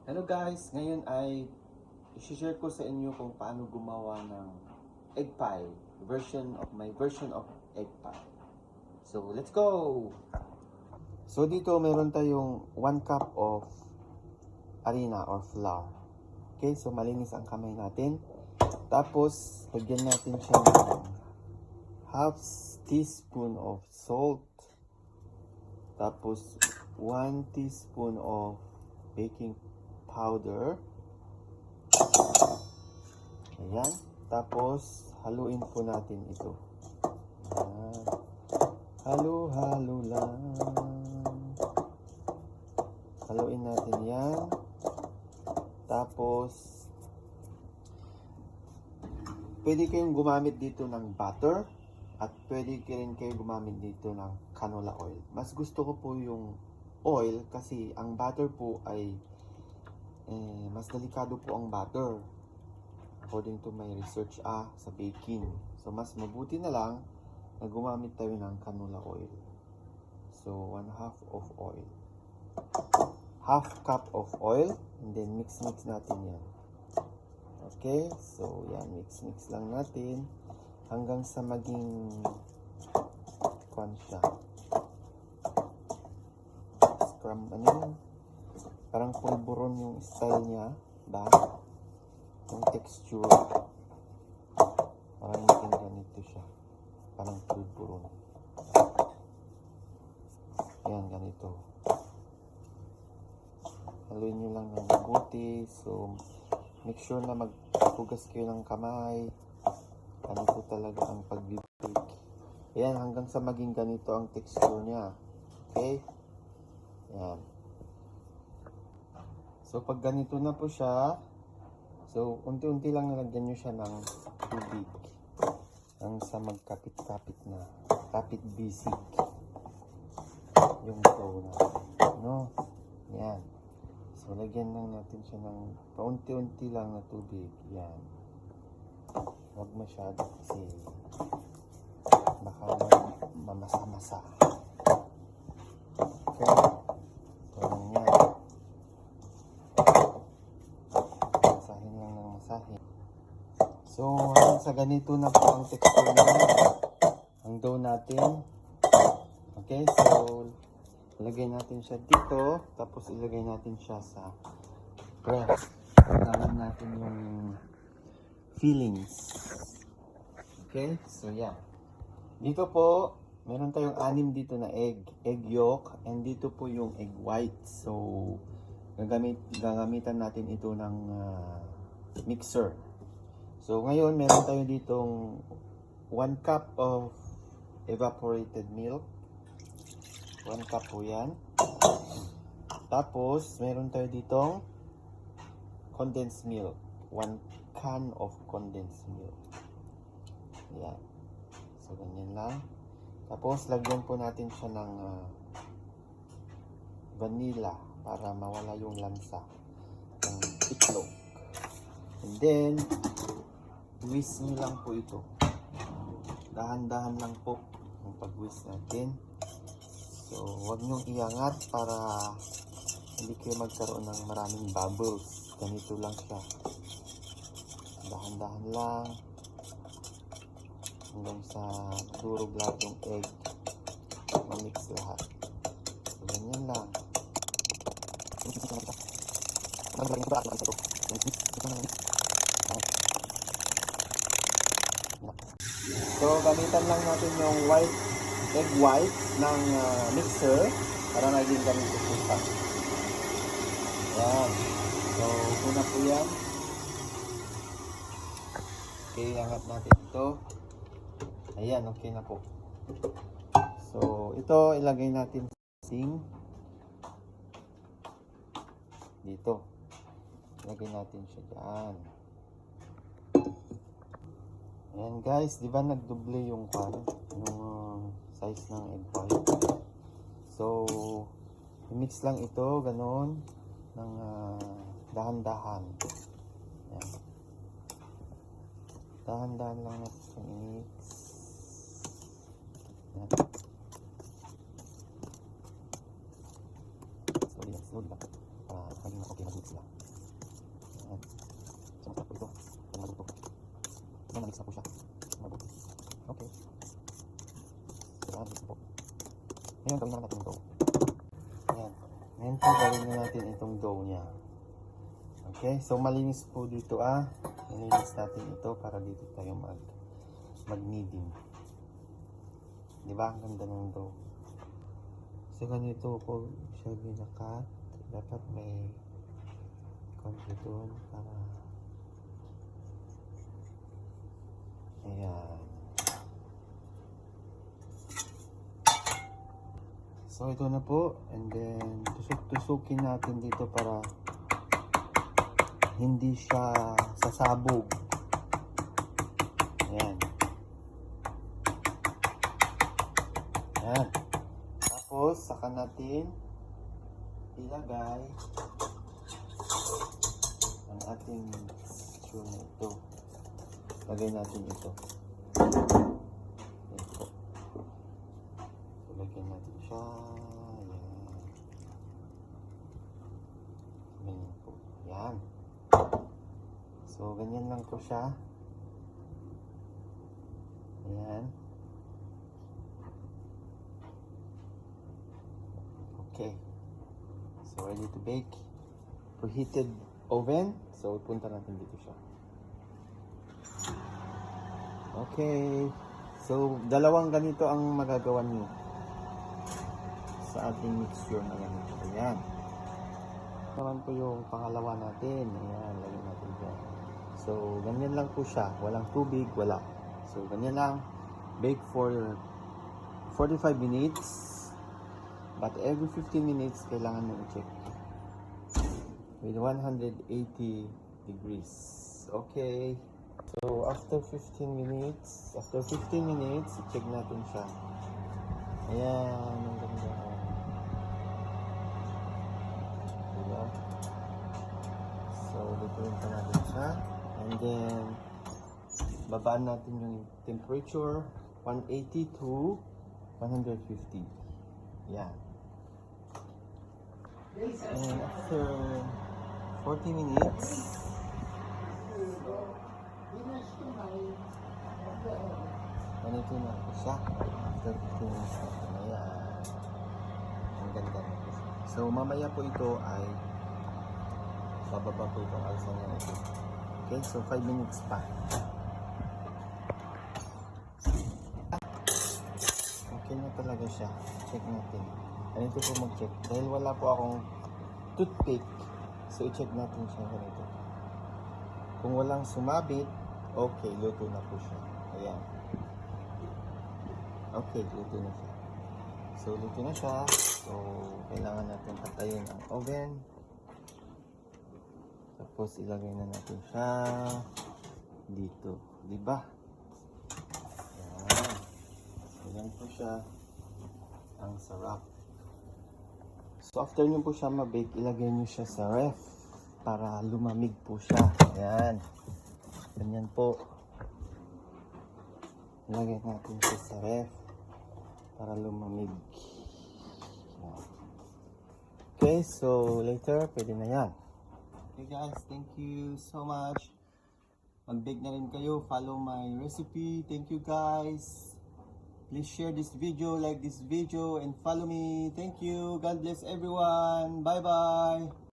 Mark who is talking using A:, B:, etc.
A: Hello guys, ngayon ay i-share ko sa inyo kung paano gumawa ng egg pie, my version of egg pie. So, let's go! So, dito meron tayong 1 cup of harina or flour. Okay, so malinis ang kamay natin. Tapos, lagyan natin siya ng half teaspoon of salt. Tapos, 1 teaspoon of baking powder. Ayan. Tapos, haluin po natin ito. Ayan. Halo-halo lang. Haluin natin yan. Tapos, pwede kayong gumamit dito ng butter. At pwede rin kayo gumamit dito ng canola oil. Mas gusto ko po yung oil kasi ang butter po ay mas delikado po ang butter according to my research sa baking. So mas mabuti na lang na gumamit tayo ng canola oil. So 1/2 of oil, half cup of oil, and then mix natin yan. Okay, so yan, mix lang natin hanggang sa maging siya scrum, ano yun, parang pulburon yung style niya ba, yung texture parang maging ganito siya, parang pulburon. Yan, ganito. Haluin nyo lang ng mabuti. So make sure na maghugas kayo ng kamay. Ganito talaga ang pag-bake. Ayan, hanggang sa maging ganito ang texture niya. Okay? Ayan. So, pag ganito na po siya, so, unti-unti lang nalagyan nyo siya ng tubig. Hanggang sa magkapit-kapit na. Kapit-bisig. Yung dough na. No? Ayan. So, lagyan lang natin siya ng paunti-unti lang na tubig. Ayan. Huwag masyado kasi baka mamasa-masa. Okay. So, yan. Masahin lang ng masahin. So, hanggang sa ganito na po ang texture niya. Ang dough natin. Okay, so ilagay natin siya dito. Tapos ilagay natin siya sa press. Gawin natin yung fillings. Okay, so yeah. Dito po, meron tayong 6 dito na egg yolk, and dito po yung egg white. So, gagamitan natin ito ng mixer. So, ngayon, meron tayo ditong 1 cup of evaporated milk. 1 cup po yan. Tapos, meron tayo ditong condensed milk. 1 can of condensed milk. Yan. So, ganyan lang. Tapos, lagyan po natin siya ng vanilla para mawala yung lansa ng itlog. And then, whisk nyo lang po ito. Dahan-dahan lang po ang pag-whisk natin. So, huwag nyong iangat para hindi kayo magkaroon ng maraming bubbles. Ganito lang siya. Dahan-dahan lang hanggang sa durog lahat yung egg, mamix lahat. So, ganyan lang. So, gamitan lang natin yung egg white ng mixer para maging ganito po siya. Yan. So, una po yan. Okay, angat natin ito. Ayan, okay na po. So, ito ilagay natin sa sink. Dito. Ilagay natin siya dyan. Ayan guys, di ba nagdoble yung size ng egg white? So, i-mix lang ito, ganon, ng dahan-dahan. Ayan. Dahan-dahan lang natin i-mix. Ayan. Slowly lang. para maging okay mag-mix sila. Ayan. So masarap po ito. Pag maluto. Ayan, na-mix na po siya. Mabuti. Okay. Ayan, mix na po. Ngayon, gawin naman natin yung dough. Ayan. Ngayon po, gawin na natin itong dough niya. Okay, so malinis po dito Nilinis natin ito para dito tayo mag-kneading. Diba? Ang ganda ng dough. So ganito po siya ginakat. Dapat may konti doon para ayan. So ito na po, and then tusok-tusukin natin dito para hindi siya sasabog. Ayan. Ayan. Tapos, saka natin ilagay ang ating mixture na ito. Lagay natin ito. Ayan po. Lagyan natin siya. Ayan. Ganyan po. Ayan. So, ganyan lang po siya. Ayan. Okay. So, ready to bake. Preheated oven. So, punta natin dito siya. Okay. So, dalawang ganito ang magagawa niyo sa ating mixture na ganito. Ayan. Naman po yung pangalawa natin. Ayan, lagyan natin dyan. So, ganyan lang po siya. Walang tubig, wala. So, ganyan lang. Bake for 45 minutes. But every 15 minutes, kailangan mo i-check. With 180 degrees. Okay. So, after 15 minutes, i-check natin siya. Ayan, ang ganda. Diba? So, lutuin pa natin siya. And then, babaan natin yung temperature, 180 to 150. Yeah. And after 40 minutes, ganito na po siya. After 15 minutes na po. Ayan. Ang ganda na po siya. So, mamaya po ito ay bababa po itong alsa niya ito. Okay, so 5 minutes pa. Okay na talaga siya. Check natin. Ganito po mag-check. Dahil wala po akong toothpick, so i-check natin siya ganito. Kung walang sumabit, okay, luto na po siya. Ayan. Okay, luto na siya. So, luto na siya. So, kailangan natin patayin ang oven. Tapos, ilagay na natin siya dito. Diba? Ayan. Ayan po siya. Ang sarap. So, after nyo po siya mabake, ilagay nyo siya sa ref para lumamig po siya. Ayan. Ganyan po. Ilagay natin siya sa ref para lumamig. Ayan. Okay, so later, pwede na yan. Okay guys, thank you so much. Mag-bake na rin kayo. Follow my recipe. Thank you guys. Please share this video, like this video, and follow me. Thank you. God bless everyone. Bye-bye.